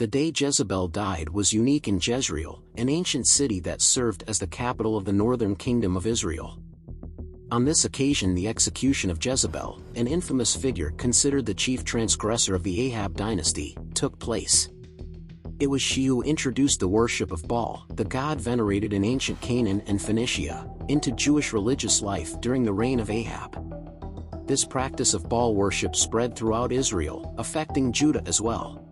The day Jezebel died was unique in Jezreel, an ancient city that served as the capital of the northern kingdom of Israel. On this occasion, the execution of Jezebel, an infamous figure considered the chief transgressor of the Ahab dynasty, took place. It was she who introduced the worship of Baal, the god venerated in ancient Canaan and Phoenicia, into Jewish religious life during the reign of Ahab. This practice of Baal worship spread throughout Israel, affecting Judah as well.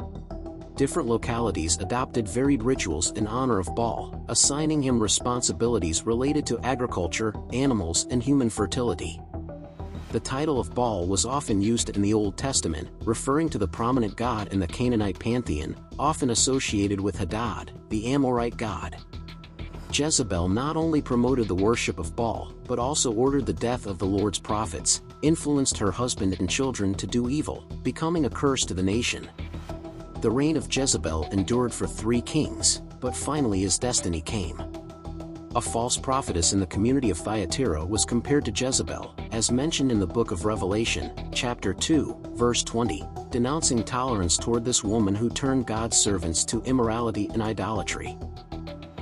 Different localities adopted varied rituals in honor of Baal, assigning him responsibilities related to agriculture, animals, and human fertility. The title of Baal was often used in the Old Testament, referring to the prominent god in the Canaanite pantheon, often associated with Hadad, the Amorite god. Jezebel not only promoted the worship of Baal, but also ordered the death of the Lord's prophets, influenced her husband and children to do evil, becoming a curse to the nation. The reign of Jezebel endured for 3 kings, but finally his destiny came. A false prophetess in the community of Thyatira was compared to Jezebel, as mentioned in the book of Revelation, chapter 2, verse 20, denouncing tolerance toward this woman who turned God's servants to immorality and idolatry.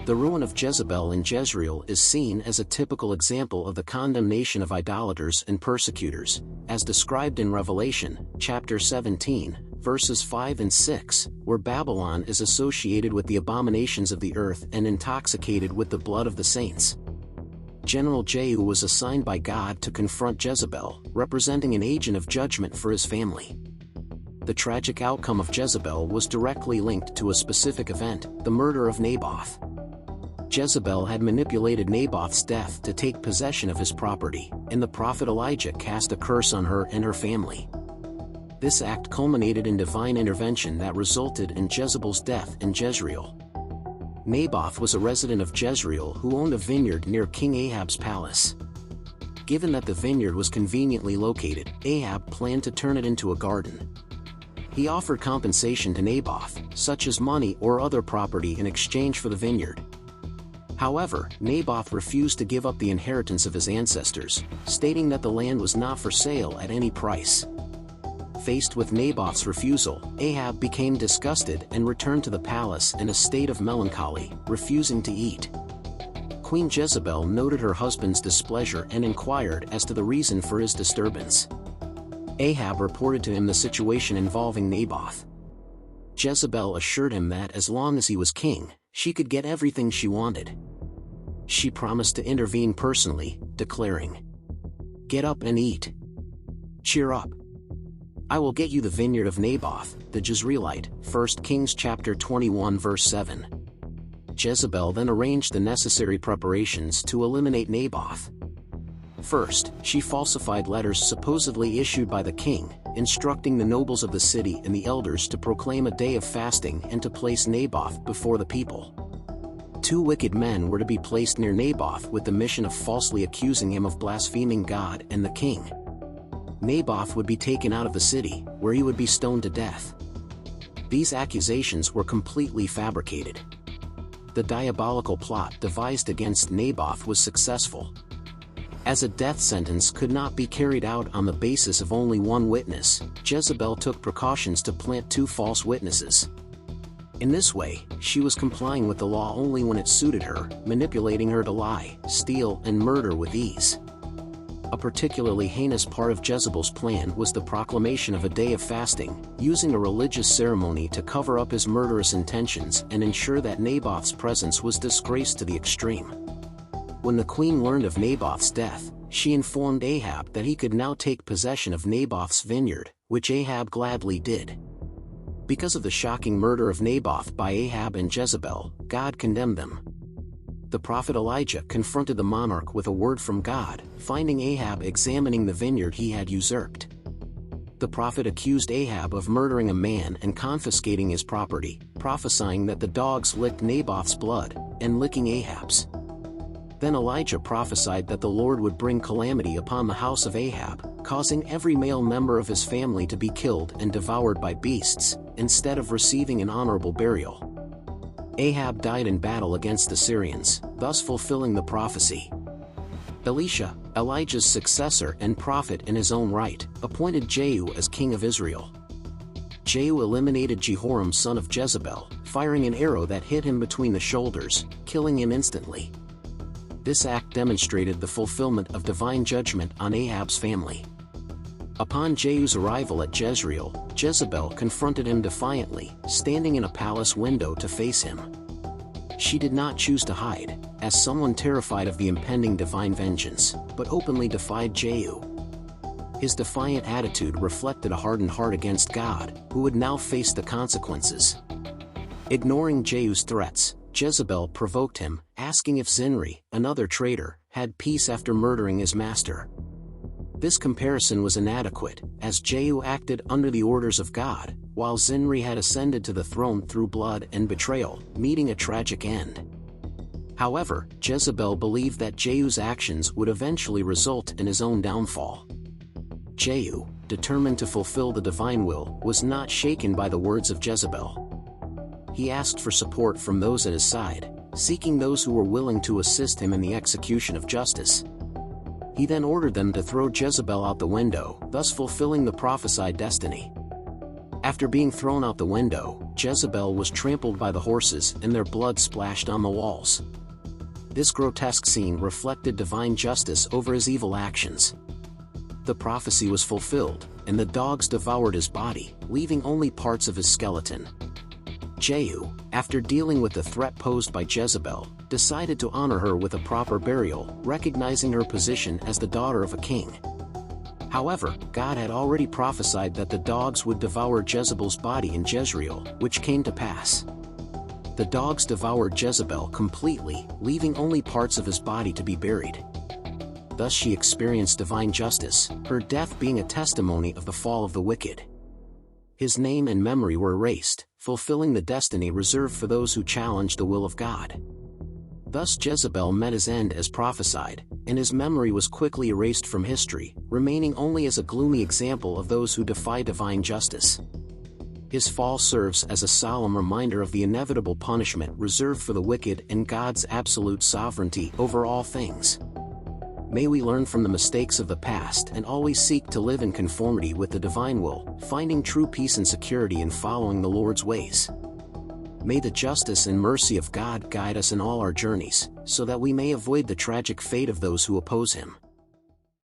The ruin of Jezebel in Jezreel is seen as a typical example of the condemnation of idolaters and persecutors, as described in Revelation, chapter 17, verses 5 and 6, where Babylon is associated with the abominations of the earth and intoxicated with the blood of the saints. General Jehu was assigned by God to confront Jezebel, representing an agent of judgment for his family. The tragic outcome of Jezebel was directly linked to a specific event, the murder of Naboth. Jezebel had manipulated Naboth's death to take possession of his property, and the prophet Elijah cast a curse on her and her family. This act culminated in divine intervention that resulted in Jezebel's death in Jezreel. Naboth was a resident of Jezreel who owned a vineyard near King Ahab's palace. Given that the vineyard was conveniently located, Ahab planned to turn it into a garden. He offered compensation to Naboth, such as money or other property in exchange for the vineyard. However, Naboth refused to give up the inheritance of his ancestors, stating that the land was not for sale at any price. Faced with Naboth's refusal, Ahab became disgusted and returned to the palace in a state of melancholy, refusing to eat. Queen Jezebel noted her husband's displeasure and inquired as to the reason for his disturbance. Ahab reported to him the situation involving Naboth. Jezebel assured him that as long as he was king, she could get everything she wanted. She promised to intervene personally, declaring, "Get up and eat. Cheer up. I will get you the vineyard of Naboth, the Jezreelite." 1 Kings chapter 21 verse 7. Jezebel then arranged the necessary preparations to eliminate Naboth. First, she falsified letters supposedly issued by the king, instructing the nobles of the city and the elders to proclaim a day of fasting and to place Naboth before the people. 2 wicked men were to be placed near Naboth with the mission of falsely accusing him of blaspheming God and the king. Naboth would be taken out of the city, where he would be stoned to death. These accusations were completely fabricated. The diabolical plot devised against Naboth was successful. As a death sentence could not be carried out on the basis of only one witness, Jezebel took precautions to plant 2 false witnesses. In this way, she was complying with the law only when it suited her, manipulating her to lie, steal, and murder with ease. A particularly heinous part of Jezebel's plan was the proclamation of a day of fasting, using a religious ceremony to cover up his murderous intentions and ensure that Naboth's presence was disgraced to the extreme. When the queen learned of Naboth's death, she informed Ahab that he could now take possession of Naboth's vineyard, which Ahab gladly did. Because of the shocking murder of Naboth by Ahab and Jezebel, God condemned them. The prophet Elijah confronted the monarch with a word from God, finding Ahab examining the vineyard he had usurped. The prophet accused Ahab of murdering a man and confiscating his property, prophesying that the dogs licked Naboth's blood, and licking Ahab's. Then Elijah prophesied that the Lord would bring calamity upon the house of Ahab, causing every male member of his family to be killed and devoured by beasts, instead of receiving an honorable burial. Ahab died in battle against the Syrians, thus fulfilling the prophecy. Elisha, Elijah's successor and prophet in his own right, appointed Jehu as king of Israel. Jehu eliminated Jehoram son of Jezebel, firing an arrow that hit him between the shoulders, killing him instantly. This act demonstrated the fulfillment of divine judgment on Ahab's family. Upon Jehu's arrival at Jezreel, Jezebel confronted him defiantly, standing in a palace window to face him. She did not choose to hide, as someone terrified of the impending divine vengeance, but openly defied Jehu. His defiant attitude reflected a hardened heart against God, who would now face the consequences. Ignoring Jehu's threats, Jezebel provoked him, asking if Zinri, another traitor, had peace after murdering his master. This comparison was inadequate, as Jehu acted under the orders of God, while Zinri had ascended to the throne through blood and betrayal, meeting a tragic end. However, Jezebel believed that Jehu's actions would eventually result in his own downfall. Jehu, determined to fulfill the divine will, was not shaken by the words of Jezebel. He asked for support from those at his side, seeking those who were willing to assist him in the execution of justice. He then ordered them to throw Jezebel out the window, thus fulfilling the prophesied destiny. After being thrown out the window, Jezebel was trampled by the horses and their blood splashed on the walls. This grotesque scene reflected divine justice over his evil actions. The prophecy was fulfilled, and the dogs devoured his body, leaving only parts of his skeleton. Jehu, after dealing with the threat posed by Jezebel, decided to honor her with a proper burial, recognizing her position as the daughter of a king. However, God had already prophesied that the dogs would devour Jezebel's body in Jezreel, which came to pass. The dogs devoured Jezebel completely, leaving only parts of his body to be buried. Thus she experienced divine justice, her death being a testimony of the fall of the wicked. His name and memory were erased, fulfilling the destiny reserved for those who challenged the will of God. Thus Jezebel met his end as prophesied, and his memory was quickly erased from history, remaining only as a gloomy example of those who defy divine justice. His fall serves as a solemn reminder of the inevitable punishment reserved for the wicked and God's absolute sovereignty over all things. May we learn from the mistakes of the past and always seek to live in conformity with the divine will, finding true peace and security in following the Lord's ways. May the justice and mercy of God guide us in all our journeys, so that we may avoid the tragic fate of those who oppose Him.